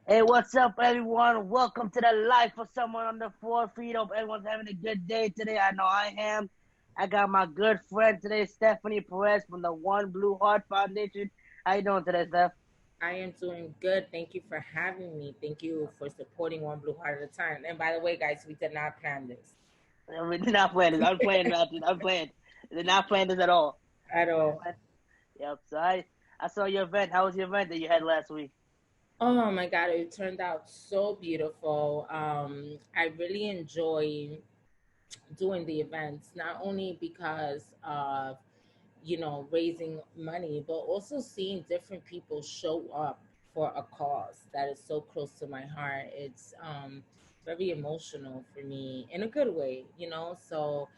Hey, what's up, everyone? Welcome to the Life of Someone on the 4 feet. Hope everyone's having a good day today. I know I am. I got my good friend today, Stephanie Perez from the One Blue Heart Foundation. How you doing today, Steph? I am doing good. Thank you for having me. Thank you for supporting One Blue Heart at a time. And by the way, guys, we did not plan this We're not playing this. I'm playing, Matthew. I'm playing. They're not playing this at all. at all. Yep. So I saw your event. How was your event that you had last week? Oh my God, it turned out so beautiful. I really enjoy doing the events, not only because of raising money, but also seeing different people show up for a cause that is so close to my heart. It's very emotional for me in a good way. So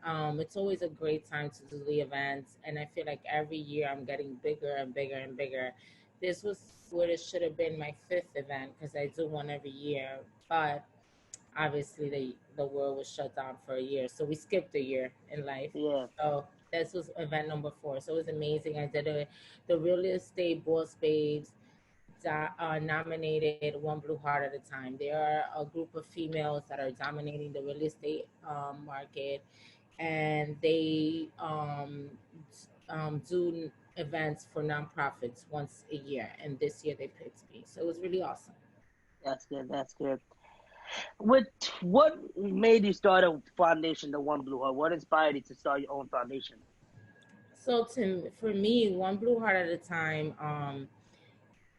it's always a great time to do the events, and I feel like every year I'm getting bigger and bigger and bigger. This was what it should have been my fifth event because I do one every year, but obviously the world was shut down for a year, so we skipped a year in life. Yeah. So this was event number four, so it was amazing. I did the real estate boss babes nominated One Blue Heart at a time. They are a group of females that are dominating the real estate market, and they do events for nonprofits once a year, and this year they picked me, so it was really awesome. That's good. That's good. What what made you start a foundation, the One Blue Heart? What inspired you to start your own foundation? So for me, One Blue Heart at a time,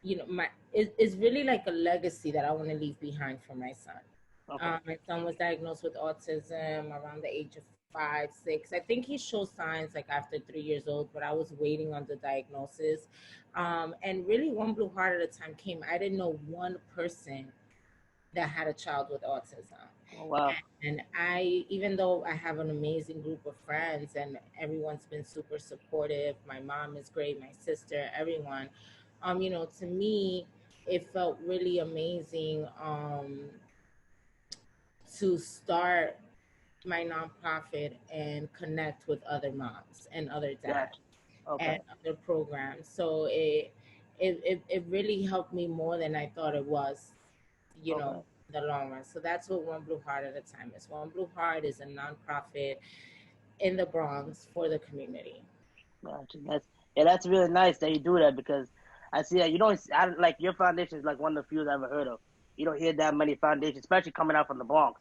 it's really like a legacy that I want to leave behind for my son. Okay. My son was diagnosed with autism around the age of 5, 6. I think he showed signs like after 3 years old, but I was waiting on the diagnosis. And really, One Blue Heart at a time came. I didn't know one person that had a child with autism. Oh, wow. And even though I have an amazing group of friends and everyone's been super supportive, my mom is great, my sister, everyone, to me, it felt really amazing to start my nonprofit and connect with other moms and other dads Gotcha. Okay. and other programs. So it really helped me more than I thought it was, Okay. in the long run. So that's what One Blue Heart at a time is. One Blue Heart is a nonprofit in the Bronx for the community. Gotcha. That's really nice that you do that because I see that you don't. I don't like your foundation is like one of the few I've ever heard of. You don't hear that many foundations, especially coming out from the Bronx.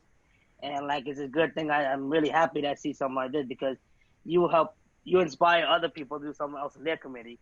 And like it's a good thing. I'm really happy that I see something like this because you help you inspire other people to do something else in their community.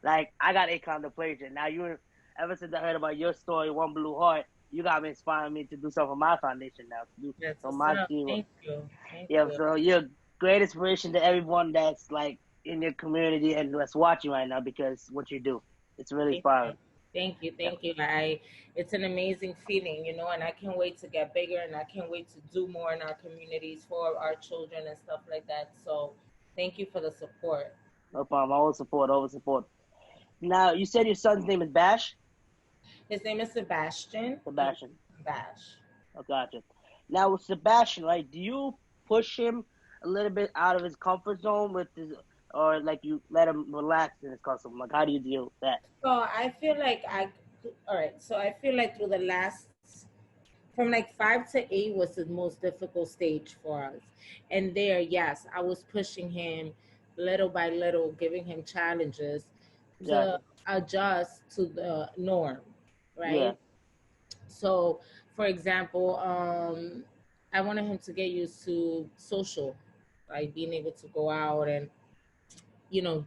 Like I got a contemplation. Now you ever since I heard about your story, One Blue Heart, you got me inspiring me to do something for my foundation now. To do That's for what's my up. team. Thank you. Thank Yeah, you. so you're a great inspiration to everyone that's like in your community and that's watching right now because what you do. It's really Thank you. inspiring. Thank you. Yeah. Thank you. It's an amazing feeling, and I can't wait to get bigger and I can't wait to do more in our communities for our children and stuff like that. So thank you for the support. No problem. Always support, always support. Now you said your son's name is Bash? His name is Sebastian. And Sebastian. Bash. Oh, gotcha. Now with Sebastian, right, do you push him a little bit out of his comfort zone with his or like you let him relax in his comfort zone? Like how do you deal with that? So I feel like all right. So I feel like through the last, from like 5 to 8 was the most difficult stage for us. And there, yes, I was pushing him little by little, giving him challenges to Gotcha. adjust to the norm, Yeah. right? So, for example, I wanted him to get used to social, like being able to go out and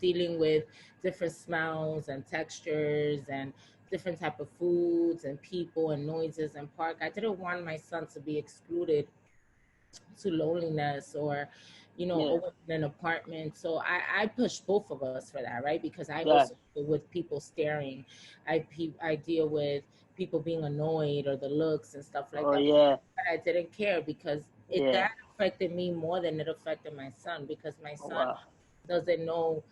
dealing with different smells and textures and different type of foods and people and noises and park. I didn't want my son to be excluded to loneliness or Yeah. always in an apartment. So I push both of us for that, right? Because I also Gotcha. deal with people staring. I deal with people being annoyed or the looks and stuff like Oh that. yeah. But I didn't care because Yeah. that affected me more than it affected my son, because my Oh son wow. doesn't know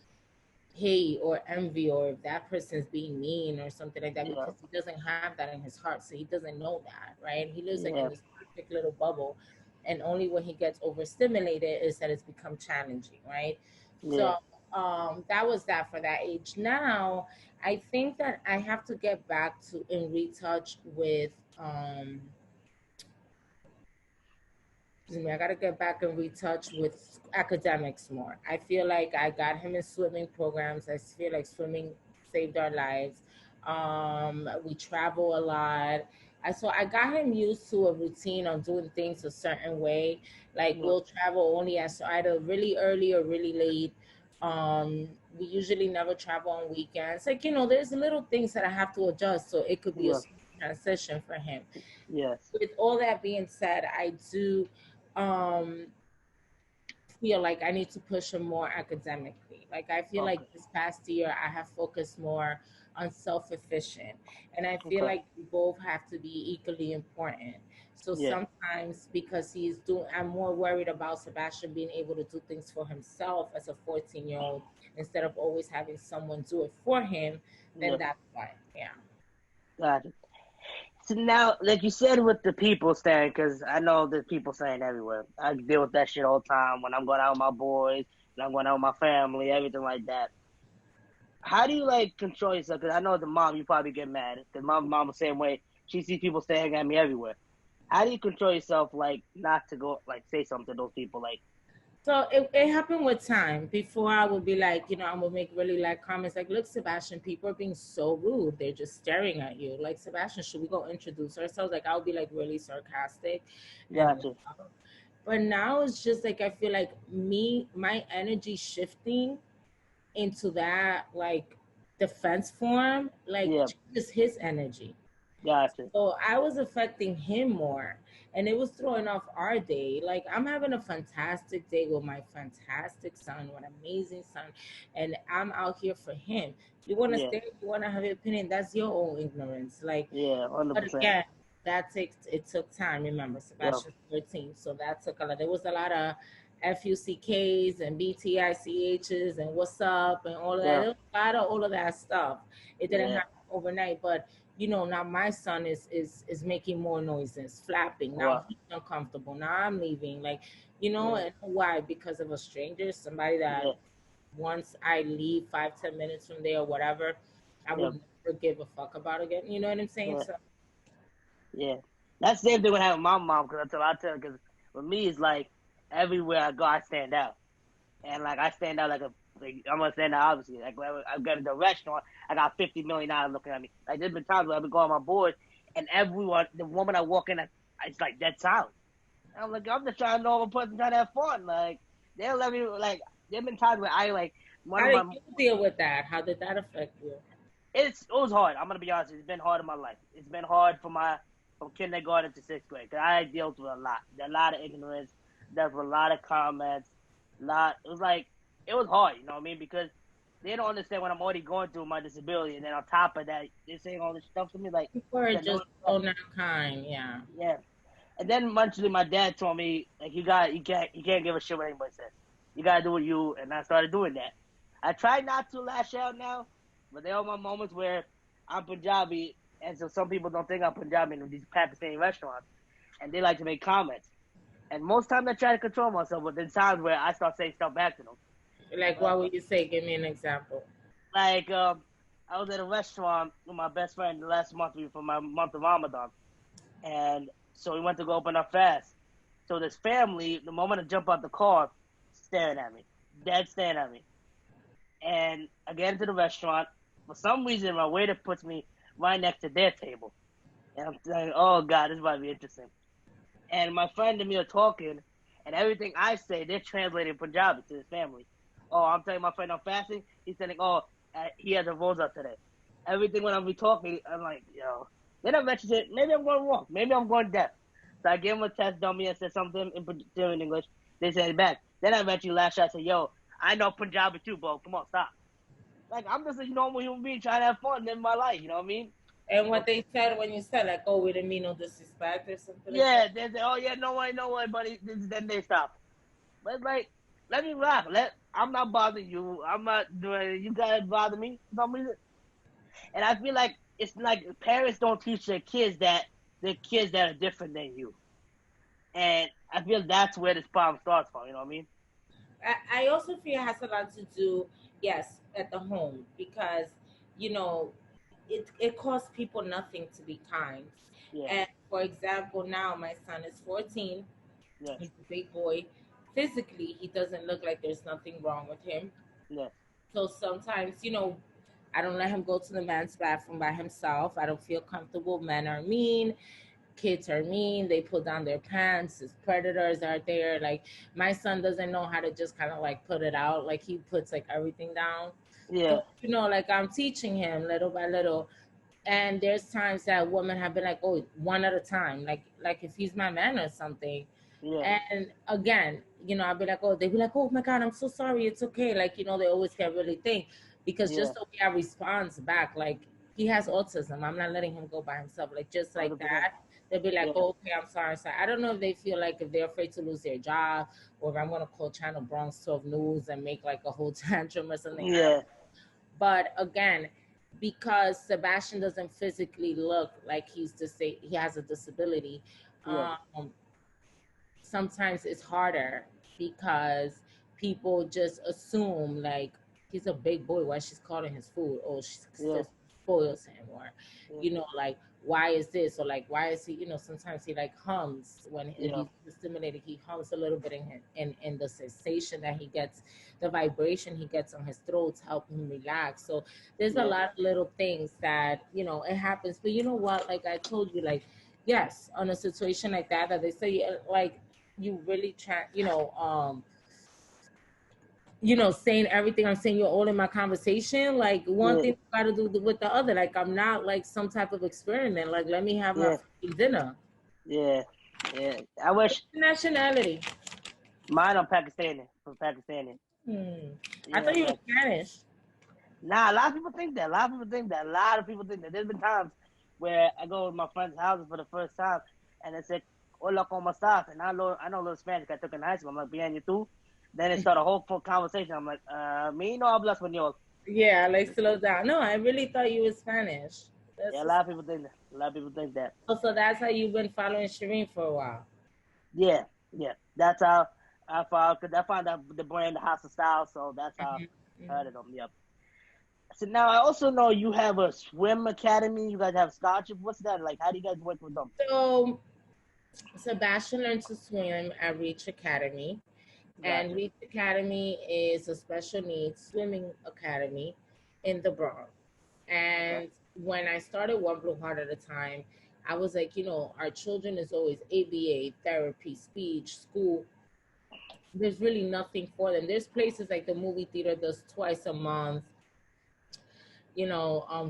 hate or envy or if that person's being mean or something like that, Yeah. because he doesn't have that in his heart, so he doesn't know that, right? He lives like in Yeah. this perfect little bubble, and only when he gets overstimulated is that it's become challenging, right? So Yeah. that was that for that age. Now I think that I have to get back to and retouch with excuse me, I gotta get back and retouch with academics more. I feel like I got him in swimming programs. I feel like swimming saved our lives. We travel a lot. I got him used to a routine on doing things a certain way. Like Yeah. we'll travel only as either really early or really late. We usually never travel on weekends. Like, there's little things that I have to adjust so it could be a Yeah. smooth transition for him. Yes. With all that being said, I do um feel like I need to push him more academically. Like I feel like Okay. this past year I have focused more on self-efficient, and I feel Okay. like we both have to be equally important. So Yeah. sometimes because I'm more worried about Sebastian being able to do things for himself as a 14-year-old instead of always having someone do it for him. Then Yeah. that's why, yeah. Gotcha. So now, like you said, with the people staying, because I know there's people staying everywhere. I deal with that shit all the time when I'm going out with my boys, when I'm going out with my family, everything like that. How do you like control yourself? Because I know the mom, you probably get mad. Because my mom the same way. She sees people staring at me everywhere. How do you control yourself, like not to go, like say something to those people, like So it happened with time. Before I would be like, I'm gonna make really like comments like, look, Sebastian, people are being so rude. They're just staring at you. Like, Sebastian, should we go introduce ourselves? Like, I'll be like really sarcastic and gotcha? but now it's just like I feel like my energy shifting into that like defense form, like Yeah, just his energy. gotcha. So I was affecting him more, and it was throwing off our day. Like I'm having a fantastic day with my fantastic son, what amazing son, and I'm out here for him. You want to Yeah, stay, you want to have your opinion. That's your own ignorance. Like, yeah, but 100%. again, it took time. Remember, Yeah, Sebastian's 13, so that took a lot. There was a lot of FUCKs and BTICHs and what's up and all of that. yeah, There was a lot of all of that stuff. It didn't yeah. happen overnight, but now my son is making more noises, flapping. Now Wow. he's uncomfortable. Now I'm leaving. Like, Yeah, and why? Because of a stranger, somebody that yeah, once I leave 5, 10 minutes from there or whatever, I yeah, would never give a fuck about again. You know what I'm saying? yeah, So yeah. That's the same thing with having my mom. Because I tell her, because with me, it's like everywhere I go, I stand out. And like I stand out like I'm gonna stand out obviously. Like whenever I go to the restaurant, I got 50 million eyes looking at me. Like there's been times where I've been going with my boys, and everyone, the woman I walk in, it's like dead silence. And I'm like, I'm just trying to know a person trying to have fun. Like they'll let me like. There've been times where I like one how of did my. you deal with that? How did that affect you? It was hard. I'm gonna be honest. It's been hard in my life. It's been hard from kindergarten to sixth grade. Cause I dealt with a lot. A lot of ignorance. There's a lot of comments. It was like it was hard. You know what I mean? Because they don't understand what I'm already going through with my disability, and then on top of that, they're saying all this stuff to me. Like People are that. No, just so not kind. Yeah. yeah. And then eventually, my dad told me like you can't give a shit what anybody says. You gotta do what you. And I started doing that. I try not to lash out now, but there are my moments where I'm Punjabi, and so some people don't think I'm Punjabi in these Pakistani restaurants, and they like to make comments. And most times I try to control myself, but there's times where I start saying stuff back to them. Like, what would you say? Give me an example. Like I was at a restaurant with my best friend the last month for my month of Ramadan, and so we went to go open up fast. So this family, the moment I jump out the car, staring at me, dead staring at me. And I get into the restaurant. For some reason, my waiter puts me right next to their table. And I'm like, oh, God, this might be interesting. And my friend and me are talking, and everything I say, they're translating Punjabi to his family. Oh, I'm telling my friend I'm fasting. He's saying, oh, he has a rosa today. Everything when I'm talking, I'm like, yo. Then I mentioned it. Maybe I'm going wrong. Maybe I'm going deaf. So I gave him a test dummy and said something in English. They said it back. Then I eventually lashed out and said, yo, I know Punjabi too, bro. Come on, stop. Like, I'm just a normal human being trying to have fun in my life. You know what I mean? And what they said when you said like, oh, we didn't mean no disrespect or something like that. Yeah, they say, oh, yeah, no way, buddy. Then they stop. But it's like, let me rock. I'm not bothering you. I'm not doing. You gotta bother me for some reason. And I feel like it's like parents don't teach their kids that they're kids that are different than you. And I feel that's where this problem starts from. You know what I mean? I also feel it has a lot to do, yes, at the home, because you know it costs people nothing to be kind. Yeah, And for example, now my son is 14. yes, He's a big boy. Physically, he doesn't look like there's nothing wrong with him. yes, So sometimes, I don't let him go to the men's bathroom by himself. I don't feel comfortable. Men are mean, kids are mean, they pull down their pants, his predators are there. Like, my son doesn't know how to just kind of like put it out, like he puts like everything down. yeah, So, like I'm teaching him little by little. And there's times that women have been like, oh, one at a time, like if he's my man or something. yeah, And again, I'll be like, oh, they be like, oh my God, I'm so sorry, it's okay. Like, they always can't really think, because yeah. just the way I responds back, like, he has autism, I'm not letting him go by himself, like, just like 100%. that. They'll be like, Yeah, oh, okay, I'm sorry, sorry. I don't know if they feel like if they're afraid to lose their job, or if I'm gonna call Channel Bronx 12 News and make like a whole tantrum or something. I don't. yeah, But again, because Sebastian doesn't physically look like he has a disability, yeah, um, sometimes it's harder because people just assume like he's a big boy. Why she's calling his food? Oh, she yeah, still spoils him, or yeah, like, why is this, or like, why is he? Sometimes he like hums when yeah, he's stimulated. He hums a little bit in the sensation that he gets, the vibration he gets on his throat to help him relax. So there's a yeah, lot of little things that it happens. But you know what? Like I told you, like, yes, on a situation like that, that they say like you really try, saying everything I'm saying, you're all in my conversation. Like one yeah, thing got to do with the other. Like I'm not like some type of experiment. Like let me have my yeah, fucking dinner. yeah, yeah. I wish Nationality. mine are Pakistani, from Pakistani. Hmm. I Yeah, thought you were but Spanish. nah, a lot of people think that. A lot of people think that. A lot of people think that. There's been times where I go to my friends' houses for the first time, and they say, "Hola, cómo estás?" And I know a little Spanish. I took in high school. I'm like, "Bien, you too?" Then they start a whole full conversation. I'm like, "Me no hablo español." Yeah, like slow down. No, I really thought you were Spanish. Yeah, That's a lot of people think that. A lot of people think that. so that's how you've been following Shireen for a while. Yeah, yeah. That's how I found. Cause I found out the brand, the house of style. So that's how I heard of them. Yep. So now I also know you have a swim academy. You guys have scholarship. What's that like? How do you guys work with them? So Sebastian learned to swim at Reach Academy. And Gotcha. Reach Academy is a special needs swimming academy in the Bronx. Gotcha. And when I started One Blue Heart at a time, I was like, our children is always ABA, therapy, speech, school. There's really nothing for them. There's places like the movie theater does twice a month,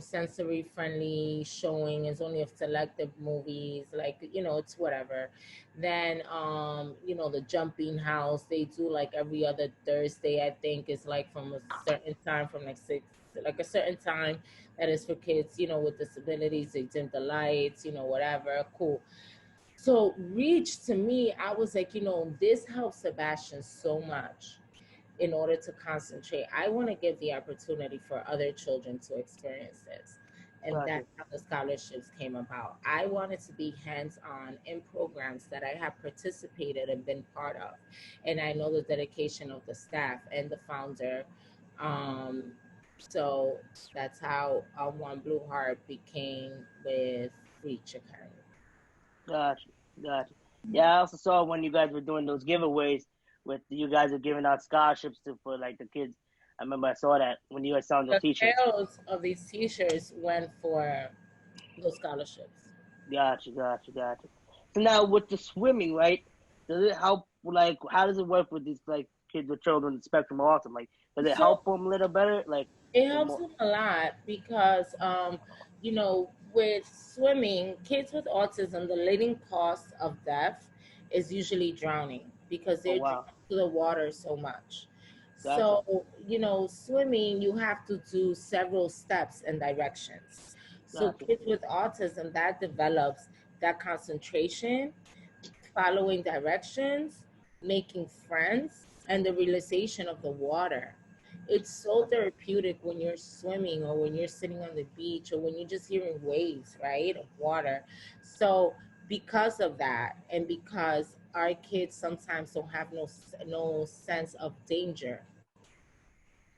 sensory friendly showing is only of selective movies, like, it's whatever. Then, the jumping house, they do like every other Thursday, I think, is like from a certain time, from like six, like a certain time that is for kids, with disabilities. They dim the lights, whatever. Cool. So Reach, to me, I was like, this helps Sebastian so much in order to concentrate. I want to give the opportunity for other children to experience this. And Gotcha. that's how the scholarships came about. I wanted to be hands on in programs that I have participated and been part of. And I know the dedication of the staff and the founder. Um, so that's how One Blue Heart became with Reach Academy. Gotcha. Gotcha. Yeah, I also saw when you guys were doing those giveaways with you guys are giving out scholarships to for like the kids. I remember I saw that when you guys selling those The t-shirts. sales of these t-shirts went for those scholarships. Gotcha. Gotcha. Gotcha. So now with the swimming, right? Does it help? Like, how does it work with these like kids with children with spectrum of autism? Like, does it So help them a little better? Like, it the helps more. them a lot because, with swimming, kids with autism, the leading cause of death is usually drowning because Oh they're wow. drawn to the water so much. Gotcha. So, swimming, you have to do several steps and directions. So, Gotcha. kids with autism, that develops that concentration, following directions, making friends, and the realization of the water. It's so therapeutic when you're swimming or when you're sitting on the beach or when you're just hearing waves, right, of water. So because of that, and because our kids sometimes don't have no sense of danger,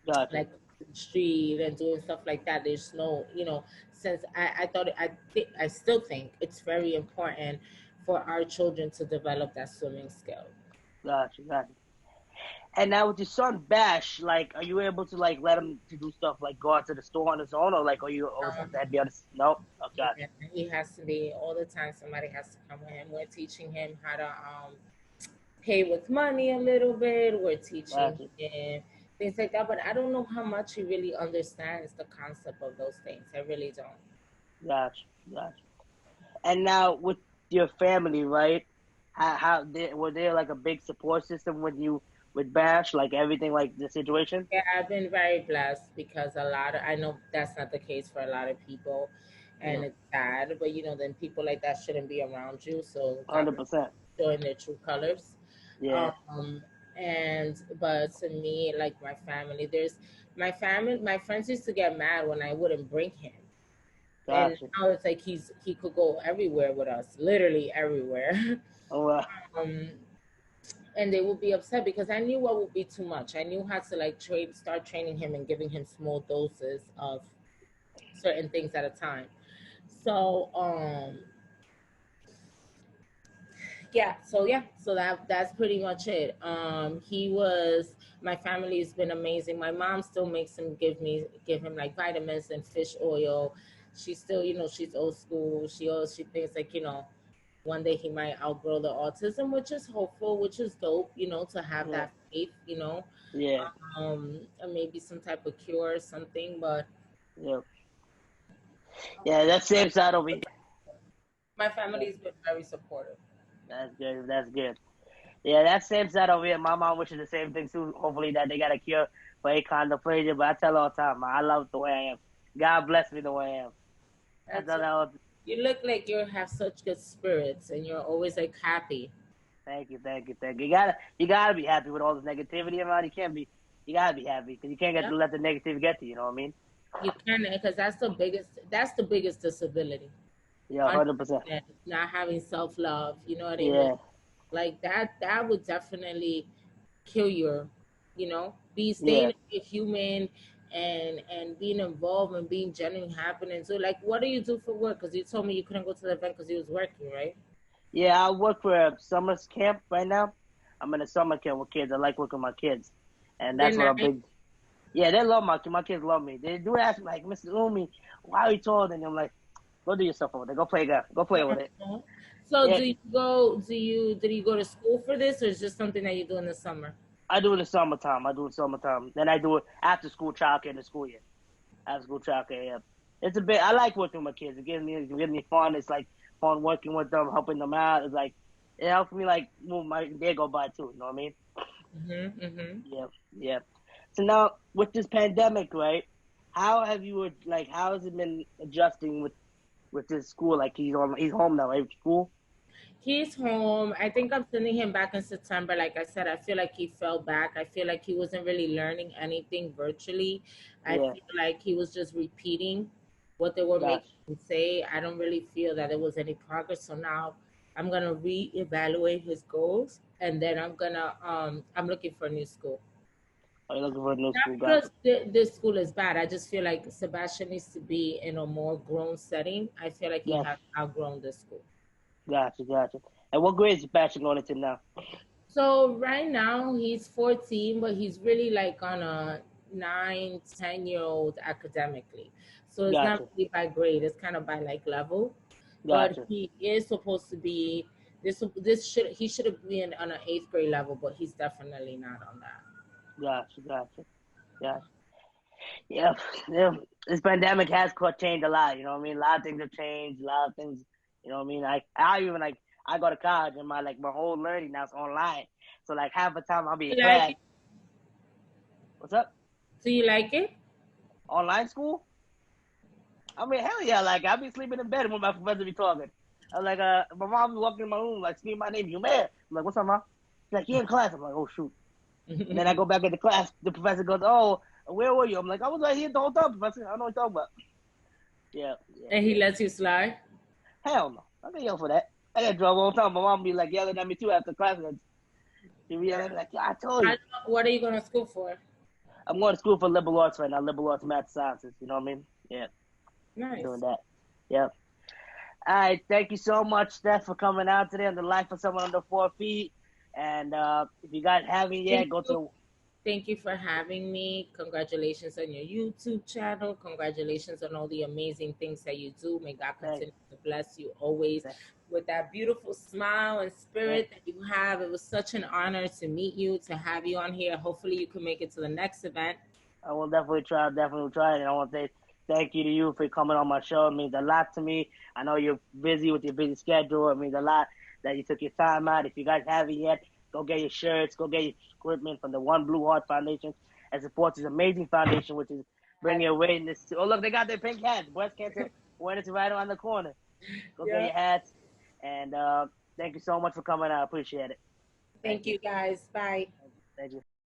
Gotcha. like the street and doing stuff like that. There's no, since I thought, I still think it's very important for our children to develop that swimming skill. Gotcha. Gotcha. And now with your son Bash, like, are you able to like let him to do stuff like go out to the store on his own, or like, are you always have Um, to be on? No. Oh, gotcha. yeah, he has to be all the time. Somebody has to come with him. We're teaching him how to pay with money a little bit. We're teaching Gotcha. him things like that. But I don't know how much he really understands the concept of those things. I really don't. Gotcha. Gotcha. And now with your family, right? How were there like a big support system with you with Bash, like everything, like the situation? Yeah, I've been very blessed because I know that's not the case for a lot of people, Yeah, and it's sad, but then people like that shouldn't be around you. So God 100%. showing their true colors. Yeah, Um, but to me, like my friends used to get mad when I wouldn't bring him. And gotcha. now it's like he could go everywhere with us, literally everywhere. Oh, um, and they would be upset because I knew what would be too much. I knew how to like start training him and giving him small doses of certain things at a time. So so that's pretty much it. He was My family's been amazing. My mom still makes him give him like vitamins and fish oil. She's still, she's old school. She thinks like, one day he might outgrow the autism, which is hopeful, which is dope, to have yeah, that faith, yeah, and maybe some type of cure or something. But yeah. Yeah, that's same side over here. my That's, family's been very supportive. that's good. That's good. Yeah, that same side over here. My mom wishes the same thing too. Hopefully that they got a cure for achondroplasia. But I tell her all the time, I love the way I am. God bless me the way I am. I That's tell her all, You look like you have such good spirits, and you're always like happy. thank you, thank you, thank you. You gotta be happy with all this negativity around. You gotta be happy because you can't Yeah, let the negativity get to you. You know what I mean? you can, because that's the biggest disability. Yeah, 100%. Understand, not having self love. You know what I mean? Yeah, Like that would definitely kill your, be yeah. staying a human and being involved and being genuine happening. So like, what do you do for work? Because you told me you couldn't go to the event because you was working, right? Yeah, I work for a summer camp right now. I'm in a summer camp with kids. I like working with my kids, and They're that's what I'm nice. big. Yeah, they love my kids love me. They do ask me like, Mr. Umi, why are you taller than me? I'm like, go do yourself over there. Go play golf. Go play with it. Uh-huh. So Yeah, did you go to school for this, or is just something that you do in the summer? I do it in summertime. I do it in summertime. Then I do it after school childcare in the school year. After school childcare. Yeah, it's a bit. I like working with my kids. It gives me fun. It's like fun working with them, helping them out. It's like it helps me like move my day go by too. You know what I mean? Mm-hmm, mm-hmm. Yeah, yeah. So now with this pandemic, right? How have you like? How has it been adjusting with this school? Like he's home now, right? School. He's home. I think I'm sending him back in September. Like I said, I feel like he fell back. I feel like he wasn't really learning anything virtually. I Yeah, feel like he was just repeating what they were gotcha. making him say. I don't really feel that there was any progress. So now I'm gonna reevaluate his goals, and then I'm looking for a new school. Are you looking for a new Not school? because Gotcha, this school is bad. I just feel like Sebastian needs to be in a more grown setting. I feel like he gotcha, has outgrown this school. gotcha. And what grade is Patrick going into now? So right now he's 14, but he's really like on a 9, 10 year old academically. So it's not Gotcha, really by grade, it's kind of by like level. But gotcha, he is supposed to be he should have been on an 8th grade level, but he's definitely not on that. gotcha. Yeah, yeah. This pandemic has changed a lot. You know what I mean? A lot of things have changed. A lot of things. You know what I mean? I even like I go to college and my whole learning now is online. So like half the time I'll be in You like class. it? What's up? Do you like it? Online school? I mean, hell yeah! Like I'll be sleeping in bed when my professor be talking. I'm like, my mom be walking in my room like screaming my name. You man? I'm like, what's up, mom? She's like, he in class. I'm like, oh shoot. And then I go back into class. The professor goes, oh, where were you? I'm like, I was right here the whole time, professor. I don't know what you're talking about. Yeah, yeah, And he yeah. lets you slide? Hell no. I can yell for that. I got in trouble all the time. My mom be like yelling at me too after class. She be yelling like, yeah, I told you. What are you going to school for? I'm going to school for liberal arts right now, liberal arts, math, sciences. You know what I mean? Yeah, doing Nice. that. Yep. All right, thank you so much, Steph, for coming out today on the Life of Someone Under 4 Feet. And if you guys haven't Thank yet, go you. to Thank you for having me. Congratulations on your YouTube channel. Congratulations on all the amazing things that you do. May God thank, continue to bless you always thank, with that beautiful smile and thank. spirit that you have. It was such an honor to meet you, to have you on here. Hopefully, you can make it to the next event. I will definitely try. Definitely try. And I want to say thank you to you for coming on my show. It means a lot to me. I know you're busy with your busy schedule. It means a lot that you took your time out. If you guys haven't yet, go get your shirts. Go get your equipment from the One Blue Heart Foundation and support this amazing foundation, which is bringing awareness to. Oh, look, they got their pink hats. Breast cancer awareness right around the corner. Go get Yeah. your hats. And thank you so much for coming out. I appreciate it. Thank Thank you. you, guys. Bye. Thank you.